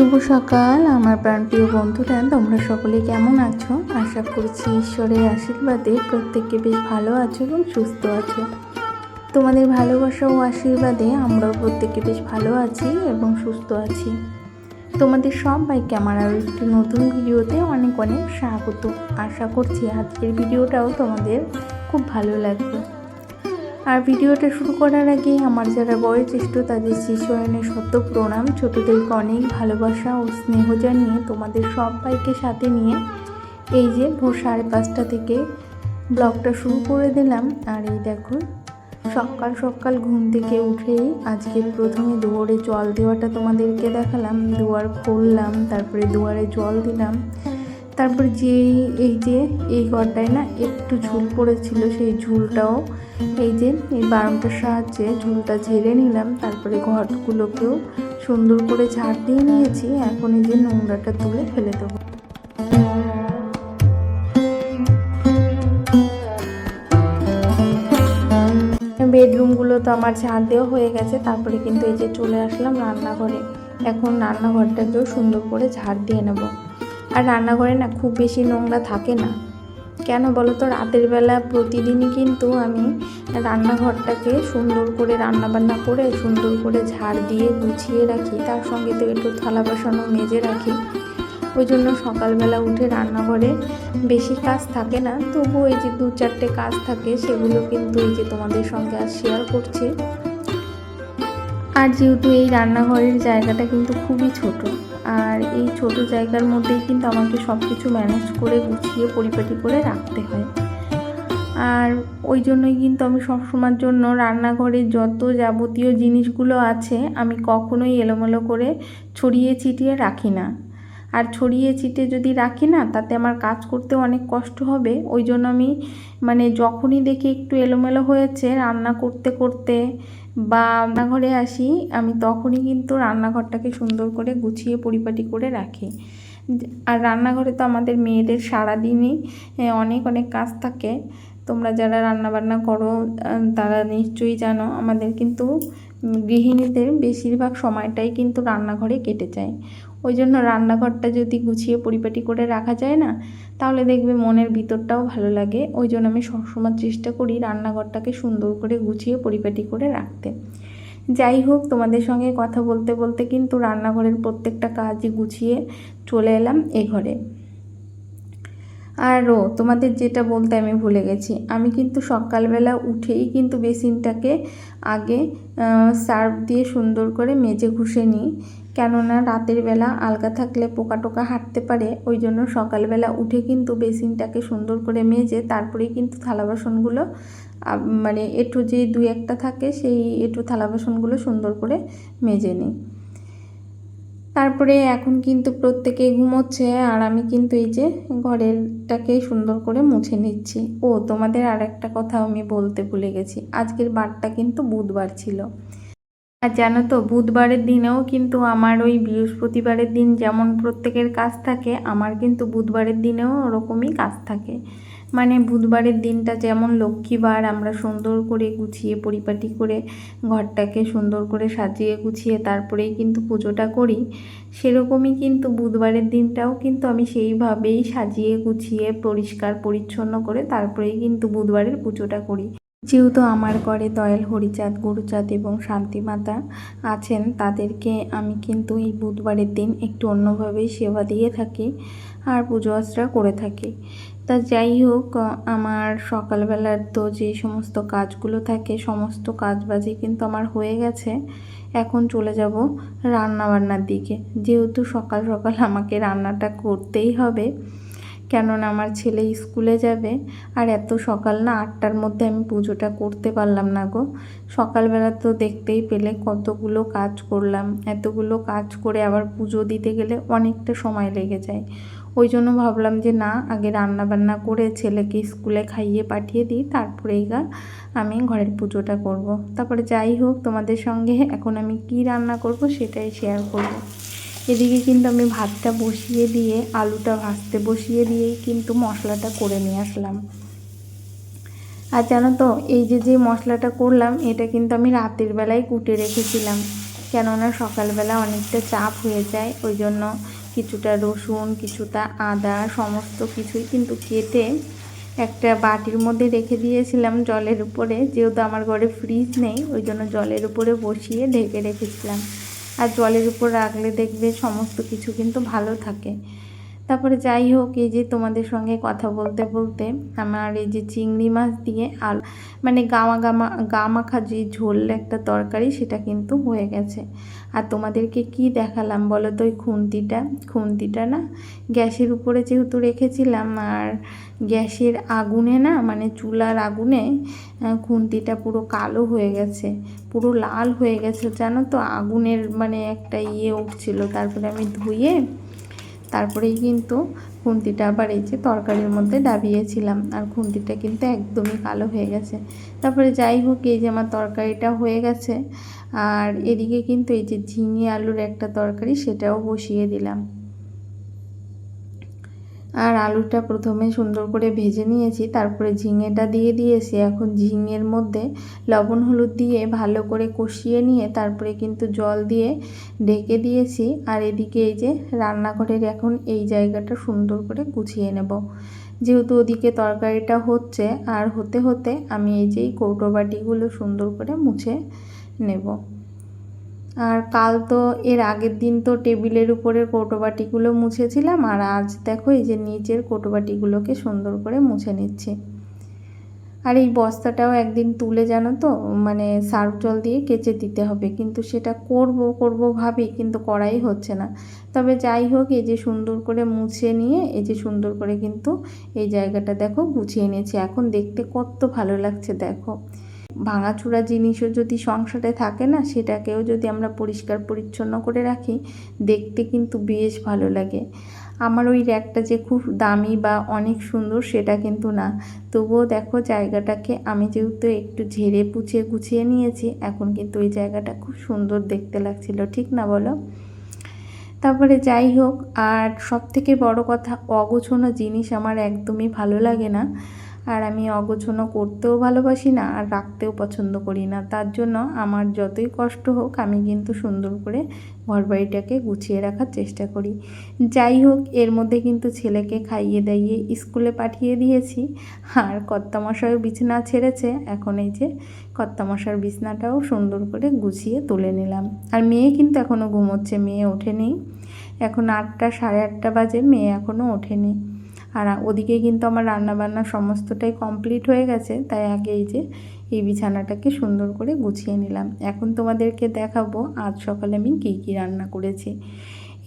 শুভ সকাল আমার প্রাণপ্রিয় বন্ধুরা, তোমরা সকলে কেমন আছো? আশা করছি ঈশ্বরের আশীর্বাদে প্রত্যেকে বেশ ভালো আছো এবং সুস্থ আছো। তোমাদের ভালোবাসা ও আশীর্বাদে আমরাও প্রত্যেকে বেশ ভালো আছি এবং সুস্থ আছি। তোমাদের সবাইকে আমার আরও একটি নতুন ভিডিওতে অনেক অনেক স্বাগত। আশা করছি আজকের ভিডিওটাও তোমাদের খুব ভালো লাগবে। আর ভিডিওটা শুরু করার আগে আমার যারা বয়োজ্যেষ্ঠ তাদের শ্রীচরণে শত প্রণাম, ছোটদেরকে অনেক ভালোবাসা ও স্নেহ জানিয়ে তোমাদের সবাইকে সাথে নিয়ে এই যে ভোর 5:30 থেকে ব্লগটা শুরু করে দিলাম। আর এই দেখো সকাল সকাল ঘুম থেকে উঠেই আজকে প্রথমে দুয়ারে জল দেওয়াটা তোমাদেরকে দেখালাম। দুয়ার খুললাম, তারপরে দুয়ারে জল দিলাম, তারপরে এই ঘরটায় না একটু ঝুল পড়েছিল, সেই ঝুলটাও এই বারান্দার সাহায্যে ঝুলটা ঝেড়ে নিলাম। তারপরে ঘরগুলোকেও সুন্দর করে ঝাড় দিয়ে নিয়েছি। এখন এই যে নোংরাটা তুলে ফেলে দেবো। বেডরুমগুলো তো আমার ঝাড় দেওয়া হয়ে গেছে। তারপরে কিন্তু এই যে চলে আসলাম রান্নাঘরে। এখন রান্নাঘরটাকেও সুন্দর করে ঝাড় দিয়ে নেব। আর রান্নাঘরে না খুব বেশি নোংরা থাকে না, কেন বলো তো? রাতের বেলা প্রতিদিনই কিন্তু আমি রান্নাঘরটাকে সুন্দর করে রান্নাবান্না করে সুন্দর করে ঝাড় দিয়ে গুছিয়ে রাখি, তার সঙ্গে তো একটু থালা বাসনও মেজে রাখি। ওই জন্য সকালবেলা উঠে রান্নাঘরে বেশি কাজ থাকে না, তবুও এই যে 2-4টে কাজ থাকে, সেগুলো কিন্তু এই যে তোমাদের সঙ্গে আজ শেয়ার করছি। আর যেহেতু এই রান্নাঘরের জায়গাটা কিন্তু খুবই ছোট, আর এই ছোট জায়গার মধ্যেই কিন্তু আমাকে সব কিছু ম্যানেজ করে গুছিয়ে পরিপাটি করে রাখতে হয়। আর ওই জন্যই কিন্তু আমি সবসময়ের জন্য রান্নাঘরের যত যাবতীয় জিনিসগুলো আছে আমি কখনোই এলোমেলো করে ছড়িয়ে ছিটিয়ে রাখি না। আর ছড়িয়ে ছিটিয়ে যদি রাখি না, তাতে আমার কাজ করতে অনেক কষ্ট হবে। ওই জন্য আমি যখনই দেখি একটু এলোমেলো হয়েছে রান্না করতে করতে বা রান্নাঘরে আসি, আমি তখনই কিন্তু রান্নাঘরটাকে সুন্দর করে গুছিয়ে পরিপাটি করে রাখি। আর রান্নাঘরে তো আমাদের মেয়েদের সারাদিনই অনেক অনেক কাজ থাকে। তোমরা যারা রান্নাবান্না করো তারা নিশ্চয়ই জানো, আমাদের কিন্তু গৃহিণীদের বেশিরভাগ সময়টাই কিন্তু রান্নাঘরে কেটে যায়। ওই জন্য রান্নাঘরটা যদি গুছিয়ে পরিপাটি করে রাখা যায় না, তাহলে দেখবে মনের ভিতরটাও ভালো লাগে। ওই জন্য আমি সবসময় চেষ্টা করি রান্নাঘরটাকে সুন্দর করে গুছিয়ে পরিপাটি করে রাখতে। যাই হোক, তোমাদের সঙ্গে কথা বলতে বলতে কিন্তু রান্নাঘরের প্রত্যেকটা কাজই গুছিয়ে চলে এলাম এ ঘরে। আরও তোমাদের যেটা বলতে আমি ভুলে গেছি, আমি কিন্তু সকালবেলা উঠেই কিন্তু বেসিনটাকে আগে সার্ফ দিয়ে সুন্দর করে মেজে ঘষে নিই, কেননা রাতের বেলা আলগা থাকলে পোকা টোকা হাঁটতে পারে। ওই জন্য সকালবেলা উঠে কিন্তু বেসিনটাকে সুন্দর করে মেজে তারপরেই কিন্তু থালা বাসনগুলো এঁটো যে 2-1টা থাকে সেই এঁটো থালা বাসনগুলো সুন্দর করে মেজে নিই। তারপরে এখন কিন্তু প্রত্যেকেই ঘুমোচ্ছে, আর আমি কিন্তু এই যে ঘরেরটাকে সুন্দর করে মুছে নিচ্ছি। ও তোমাদের আর একটা কথা আমি বলতে ভুলে গেছি, আজকের বারটা কিন্তু বুধবার ছিল। আর জানো তো, বুধবারের দিনেও কিন্তু আমার ওই বৃহস্পতিবারের দিন যেমন প্রত্যেকের কাজ থাকে, আমার কিন্তু বুধবারের দিনেও ওরকমই কাজ থাকে। বুধবারের দিনটা যেমন লক্ষ্মীবার, আমরা সুন্দর করে গুছিয়ে পরিপাটি করে ঘরটাকে সুন্দর করে সাজিয়ে গুছিয়ে তারপরেই কিন্তু পুজোটা করি, সেরকমই কিন্তু বুধবারের দিনটাও কিন্তু আমি সেইভাবেই সাজিয়ে গুছিয়ে পরিষ্কার পরিচ্ছন্ন করে তারপরেই কিন্তু বুধবারের পুজোটা করি। যেহেতু আমার ঘরে দয়াল হরিচাঁদ, গুরুচাঁদ এবং শান্তিমাতা আছেন, তাদেরকে আমি কিন্তু এই বুধবারের দিন একটু অন্যভাবেই সেবা দিয়ে থাকি আর পুজো আর্চা করে থাকি। তা যাই হোক, আমার সকালবেলার তো যে সমস্ত কাজগুলো থাকে সমস্ত কাজবাজি কিন্তু আমার হয়ে গেছে। এখন চলে যাব রান্নাবান্নার দিকে। যেহেতু সকাল সকাল আমাকে রান্নাটা করতেই হবে, কেননা আমার ছেলে স্কুলে যাবে। আর এত সকাল না, 8টার মধ্যে আমি পুজোটা করতে পারলাম না গো। সকালবেলা তো দেখতেই পেলে কতগুলো কাজ করলাম, এতগুলো কাজ করে আবার পুজো দিতে গেলে অনেকটা সময় লেগে যায়। ওই জন্য ভাবলাম যে না, আগে রান্না বান্না করে ছেলেকে স্কুলে খাইয়ে পাঠিয়ে দিই, তারপরেই আমি ঘরের পুজোটা করব। তারপরে যাই হোক, তোমাদের সঙ্গে এখন আমি কি রান্না করব সেটাই শেয়ার করব। এদিকে কিন্তু আমি ভাতটা বসিয়ে দিয়ে আলুটা ভাজতে বসিয়ে দিয়েই কিন্তু মশলাটা করে নিয়ে আসলাম। আর জানো তো, এই যে মশলাটা করলাম এটা কিন্তু আমি রাতের বেলায় কুটে রেখেছিলাম, কেননা সকালবেলা অনেকটা চাপ হয়ে যায়, ওই জন্য কিছুটা রসুন, কিছুটা আদা সমস্ত কিছুই কিন্তু কেটে একটা বাটির মধ্যে রেখে দিয়েছিলাম জলের উপরে। যেহেতু আমার ঘরে ফ্রিজ নেই, ওই জন্য জলের উপরে বসিয়ে ঢেকে রেখেছিলাম। আর জলের উপর রাখলে দেখবে সমস্ত কিছু কিন্তু ভালো থাকে। তারপরে যাই হোক, এই যে তোমাদের সঙ্গে কথা বলতে বলতে আমার এই যে চিংড়ি মাছ দিয়ে মানে গা মাখা যে ঝোল একটা তরকারি, সেটা কিন্তু হয়ে গেছে। আর তোমাদেরকে কি দেখালাম বলো তো, ওই খুন্তিটা না গ্যাসের উপরে যেহেতু রেখেছিলাম, আর গ্যাসের আগুনে না মানে চুলার আগুনে খুন্তিটা পুরো কালো হয়ে গেছে, পুরো লাল হয়ে গেছে জানো তো, আগুনের মানে একটা উঠছিল। তারপরে আমি ধুয়ে তারপরেই কিন্তু খুন্তিটা আবার এই যে তরকারির মধ্যে ডাবিয়েছিলাম, আর খুন্তিটা কিন্তু একদমই কালো হয়ে গেছে। তারপরে যাই হোক, এই যে আমার তরকারিটা হয়ে গেছে, আর এদিকে কিন্তু এই যে ঝিঙে আলুর একটা তরকারি, সেটাও বসিয়ে দিলাম। আর আলুটা প্রথমে সুন্দর করে ভেজে নিয়েছি, তারপরে ঝিঙেটা দিয়ে দিয়েছি। এখন ঝিঙের মধ্যে লবণ হলুদ দিয়ে ভালো করে কষিয়ে নিয়ে তারপরে কিন্তু জল দিয়ে ঢেকে দিয়েছি। আর এদিকে এই যে রান্নাঘরের এখন এই জায়গাটা সুন্দর করে গুছিয়ে নেব, যেহেতু ওদিকে তরকারিটা হচ্ছে, আর হতে হতে আমি এই যে কৌটো বাটিগুলো সুন্দর করে মুছে নেব। আর কাল তো এর আগের দিন তো টেবিলের উপরের কৌটোবাটিগুলো মুছেছিলাম, আর আজ দেখো এই যে নিচের কৌটোবাটিগুলোকে সুন্দর করে মুছে নিচ্ছি। আর এই বস্তাটাও একদিন তুলে জানো তো মানে সার্ফ জল দিয়ে কেচে দিতে হবে, কিন্তু সেটা করব ভাবি, কিন্তু করাই হচ্ছে না। তবে যাই হোক, এই যে সুন্দর করে মুছে নিয়ে এই যে সুন্দর করে কিন্তু এই জায়গাটা দেখো গুছিয়ে নিয়েছি। এখন দেখতে কত ভালো লাগছে দেখো। ভাঙাচোরা জিনিসও যদি সংসারে থাকে না, সেটাকেও যদি আমরা পরিষ্কার পরিচ্ছন্ন করে রাখি, দেখতে কিন্তু বেশ ভালো লাগে। আমার ওই র্যাকটা যে খুব দামি বা অনেক সুন্দর সেটা কিন্তু না, তবুও দেখো জায়গাটাকে আমি যেহেতু একটু ঝেড়ে পুছে গুছিয়ে নিয়েছি, এখন কিন্তু ওই জায়গাটা খুব সুন্দর দেখতে লাগছিল, ঠিক না বলো? তারপরে যাই হোক, আর সবথেকে বড় কথা, অগোছানো জিনিস আমার একদমই ভালো লাগে না। আর আমি অগোছানো করতেও ভালোবাসি না, আর রাখতেও পছন্দ করি না। তার জন্য আমার যতই কষ্ট হোক, আমি কিন্তু সুন্দর করে ঘরবাড়িটাকে গুছিয়ে রাখার চেষ্টা করি। যাই হোক, এর মধ্যে কিন্তু ছেলেকে খাইয়ে দাইয়ে স্কুলে পাঠিয়ে দিয়েছি, আর কর্তামশাইও বিছানা ছেড়েছে। এখন এই যে কর্তামশার বিছনাটাও সুন্দর করে গুছিয়ে তুলে নিলাম। আর মেয়ে কিন্তু এখনও ঘুমোচ্ছে, মেয়ে ওঠেনি। এখন 8টা, সাড়ে 8টা বাজে, মেয়ে এখনও ওঠেনি। আর ওদিকে কিন্তু আমার রান্নাবান্না সমস্তটাই কমপ্লিট হয়ে গেছে, তাই আগে এই যে এই বিছানাটাকে সুন্দর করে গুছিয়ে নিলাম। এখন তোমাদেরকে দেখাবো আজ সকালে আমি কী রান্না করেছি।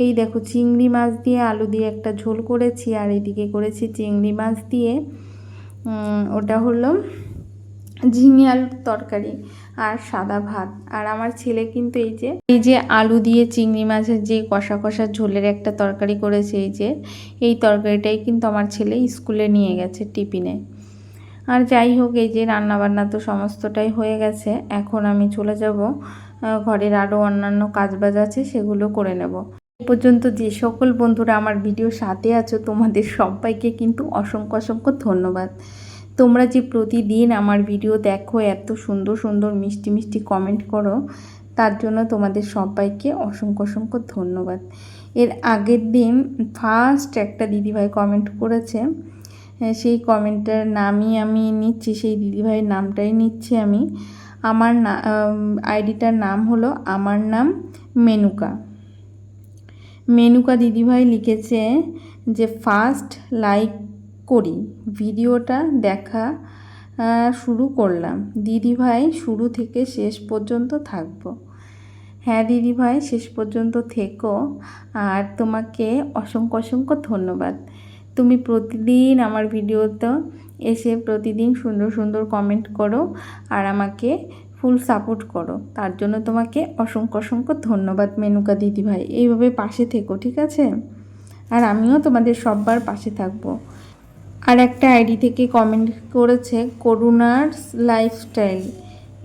এই দেখো, চিংড়ি মাছ দিয়ে আলু দিয়ে একটা ঝোল করেছি, আর এদিকে করেছি চিংড়ি মাছ দিয়ে ওটা হলো ঝিঙে আলুর তরকারি আর সাদা ভাত। আর আমার ছেলে কিন্তু এই যে আলু দিয়ে চিংড়ি মাছের যে কষা কষা ঝোলের একটা তরকারি করেছে, এই তরকারিটাই কিন্তু আমার ছেলে স্কুলে নিয়ে গেছে টিফিনে। আর যাই হোক, এই যে রান্নাবান্না তো সমস্তটাই হয়ে গেছে, এখন আমি চলে যাব ঘরের আরও অন্যান্য কাজবাজ আছে, সেগুলো করে নেব। এ পর্যন্ত যে সকল বন্ধুরা আমার ভিডিও সাথে আছো, তোমাদের সবাইকে কিন্তু অসংখ্য ধন্যবাদ। তোমরা যে প্রতিদিন আমার ভিডিও দেখো, এত সুন্দর সুন্দর মিষ্টি মিষ্টি কমেন্ট করো, তার জন্য তোমাদের সবাইকে অসংখ্য ধন্যবাদ। এর আগের দিন ফার্স্ট একটা দিদিভাই কমেন্ট করেছে, সেই কমেন্টের নামই আমি নিচ্ছি, সেই দিদিভাইয়ের নামটাই নিচ্ছি আমি। আমার আইডিটার নাম হলো আমার নাম মেনুকা দিদিভাই লিখেছে যে ফার্স্ট লাইক করি, ভিডিওটা দেখা শুরু করলাম, দিদিভাই শুরু থেকে শেষ পর্যন্ত থাকবো। হ্যাঁ দিদিভাই, শেষ পর্যন্ত থেকো। আর তোমাকে অসংখ্য ধন্যবাদ। তুমি প্রতিদিন আমার ভিডিওতে এসে প্রতিদিন সুন্দর সুন্দর কমেন্ট করো, আর আমাকে ফুল সাপোর্ট করো, তার জন্য তোমাকে অসংখ্য ধন্যবাদ মেনুকা দিদিভাই। এইভাবে পাশে থেকো, ঠিক আছে? আর আমিও তোমাদের সবার পাশে থাকবো। আর একটা আইডি থেকে কমেন্ট করেছে করুণার লাইফস্টাইল,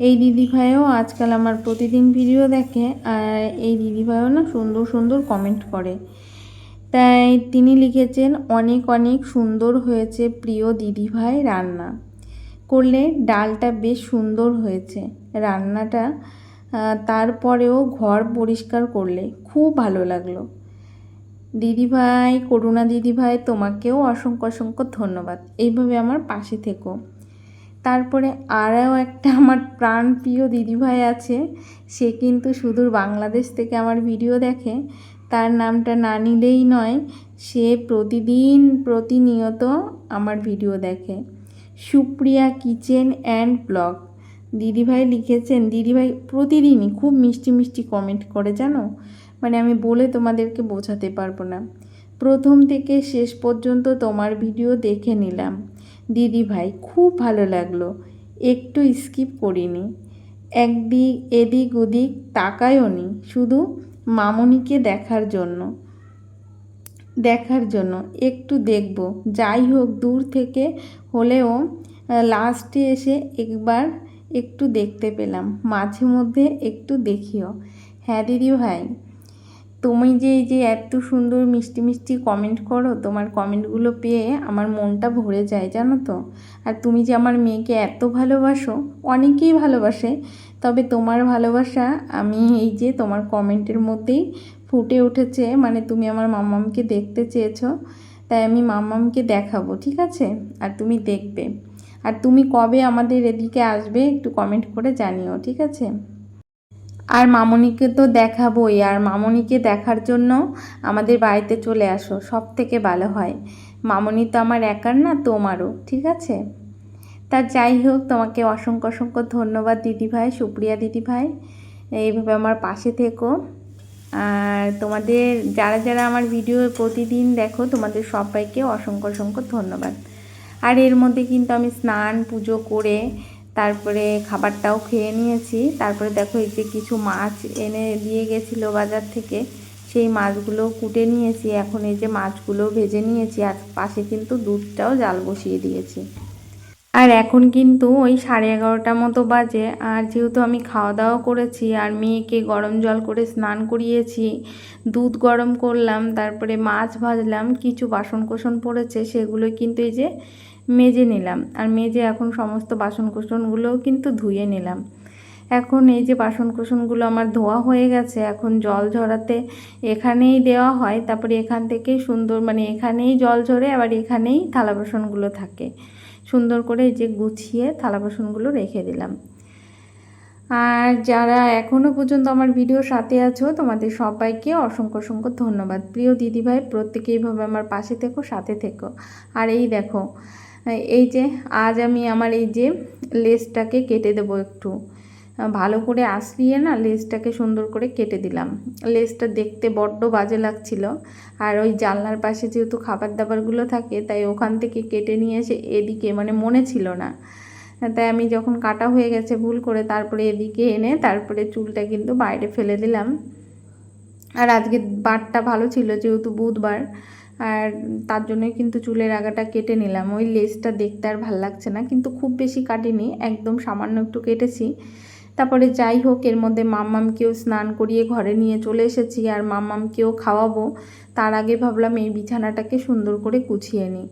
এই দিদিভাইও আজকাল আমার প্রতিদিন ভিডিও দেখে, আর এই দিদিভাইও না সুন্দর সুন্দর কমেন্ট করে। তাই তিনি লিখেছেন অনেক সুন্দর হয়েছে প্রিয় দিদিভাই, রান্না করলে ডালটা বেশ সুন্দর হয়েছে, রান্নাটা তারপরেও ঘর পরিষ্কার করলে খুব ভালো লাগলো। দিদিভাই, করুণা দিদিভাই, তোমাকেও অসংখ্য অসংখ্য ধন্যবাদ, এইভাবে আমার পাশে থেকো। তারপরে আরও একটা আমার প্রাণপ্রিয় দিদিভাই আছে, সে কিন্তু সুদূর বাংলাদেশ থেকে আমার ভিডিও দেখে। তার নামটা না নিলেই নয়, সে প্রতিনিয়ত আমার ভিডিও দেখে। সুপ্রিয়া কিচেন অ্যান্ড ব্লগ দিদিভাই লিখেছেন। দিদিভাই প্রতিদিনই খুব মিষ্টি মিষ্টি কমেন্ট করে, জানো, মানে আমি বলে তোমাদেরকে বোঝাতে পারবো না। প্রথম থেকে শেষ পর্যন্ত তোমার ভিডিও দেখে নিলাম দিদিভাই, খুব ভালো লাগলো, একটু স্কিপ করিনি, একদিক এদিক ওদিক তাকায়ও নি, শুধু মামনিকে দেখার জন্য একটু দেখব, যাই হোক দূর থেকে হলেও লাস্টে এসে একটু দেখতে পেলাম, মাঝে মধ্যে একটু দেখিও। হ্যাঁ দিদিভাই, তুমি যে এই যে এত সুন্দর মিষ্টি মিষ্টি কমেন্ট করো, তোমার কমেন্টগুলো পেয়ে আমার মনটা ভরে যায়, জানো তো। আর তুমি যে আমার মেয়েকে এত ভালোবাসো, অনেকেই ভালোবাসে, তবে তোমার ভালোবাসা আমি এই যে তোমার কমেন্টের মধ্যেই ফুটে উঠেছে। মানে তুমি আমার মাম্মামকে দেখতে চেয়েছো, তাই আমি মাম্মামকে দেখাবো, ঠিক আছে? আর তুমি দেখবে। আর তুমি কবে আমাদের এদিকে আসবে একটু কমেন্ট করে জানিও, ঠিক আছে? আর মামনিকে তো দেখাবোই, আর মামনিকে দেখার জন্য আমাদের বাড়িতে চলে আসো, সব থেকে ভালো হয়। মামনি তো আমার একার না, তোমারও, ঠিক আছে? তা যাই হোক, তোমাকে অসংখ্য অসংখ্য ধন্যবাদ দিদিভাই, সুপ্রিয়া দিদিভাই, এইভাবে আমার পাশে থেকো। আর তোমাদের যারা যারা আমার ভিডিও প্রতিদিন দেখো, তোমাদের সবাইকে অসংখ্য অসংখ্য ধন্যবাদ। আর এর মধ্যে কিন্তু আমি স্নান পুজো করে তারপরে খাবারটাও খেয়ে নিয়েছি। তারপরে দেখো এই যে কিছু মাছ এনে দিয়ে গেছিলো বাজার থেকে, সেই মাছগুলো কুটে নিয়েছি। এখন এই যে মাছগুলো ভেজে নিয়েছি, আর পাশে কিন্তু দুধটাও জাল বসিয়ে দিয়েছি। আর এখন কিন্তু ওই 11:30 মতো বাজে। আর যেহেতু আমি খাওয়া দাওয়া করেছি আর মেয়েকে গরম জল করে স্নান করিয়েছি, দুধ গরম করলাম, তারপরে মাছ ভাজলাম, কিছু বাসনকোসন পড়েছে সেগুলো কিন্তু এই যে মেজে নিলাম। আর মেজে এখন সমস্ত বাসনকোসনগুলোও কিন্তু ধুয়ে নিলাম। এখন এই যে বাসনকোসনগুলো আমার ধোয়া হয়ে গেছে, এখন জল ঝরাতে এখানেই দেওয়া হয়, তারপরে এখান থেকেই সুন্দর, মানে এখানেই জল ঝরে, আবার এখানেই থালা বাসনগুলো থাকে। সুন্দর করে এই যে গুছিয়ে থালা বাসনগুলো রেখে দিলাম। আর যারা এখনও পর্যন্ত আমার ভিডিওর সাথে আছো, তোমাদের সবাইকে অসংখ্য অসংখ্য ধন্যবাদ। প্রিয় দিদিভাই, প্রত্যেকে এইভাবে আমার পাশে থেকো, সাথে থেকো। আর এই দেখো, এই যে আজ আমি আমার এই যে লেসটাকে কেটে দেবো, একটু ভালো করে আঁচড়িয়ে না লেসটাকে সুন্দর করে কেটে দিলাম। লেসটা দেখতে বড্ড বাজে লাগছিল, আর ওই জানলার পাশে যেহেতু খাবার দাবারগুলো থাকে, তাই ওখান থেকে কেটে নিয়ে এসে এদিকে, মানে মনে ছিল না, তাই আমি যখন কাটা হয়ে গেছে ভুল করে, তারপরে এদিকে এনে তারপরে চুলটা কিন্তু বাইরে ফেলে দিলাম। আর আজকে বারটা ভালো ছিল, যেহেতু বুধবার, আর তার জন্যই কিন্তু চুলের আগাটা কেটে নিলাম। ওই লেসটা দেখতে আর ভাল লাগছে না, কিন্তু খুব বেশি কাটিনি, একদম সামান্য একটু কেটেছি। তারপরে যাই হোক, এর মধ্যে মাম্মামকেও স্নান করিয়ে ঘরে নিয়ে চলে এসেছি, আর মাম্মামকেও খাওয়াবো। তার আগে ভাবলাম এই বিছানাটাকে সুন্দর করে গুছিয়ে নিই,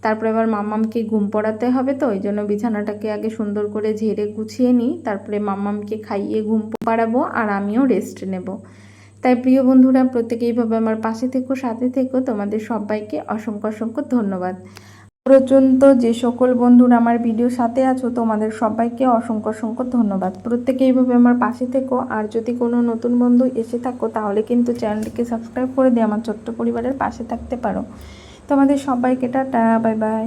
তারপরে আবার মাম্মামকে ঘুম পড়াতে হবে, তো ওই জন্য বিছানাটাকে আগে সুন্দর করে ঝেড়ে গুছিয়ে নিই, তারপরে মাম্মামকে খাইয়ে ঘুম পাড়াবো, আর আমিও রেস্ট নেব। তাই প্রিয় বন্ধুরা, প্রত্যেকে এইভাবে আমার পাশে থেকো, সাথে থেকো। তোমাদের সবাইকে অসংখ্য অসংখ্য ধন্যবাদ। পর্যন্ত যে সকল বন্ধুরা আমার ভিডিওর সাথে আছো, তোমাদের সবাইকে অসংখ্য অসংখ্য ধন্যবাদ। প্রত্যেকে এইভাবে আমার পাশে থেকো। আর যদি কোনো নতুন বন্ধু এসে থাকো, তাহলে কিন্তু চ্যানেলটিকে সাবস্ক্রাইব করে দিয়ে আমার ছোট্ট পরিবারের পাশে থাকতে পারো। তোমাদের সবাইকে টাটা, বাই বাই।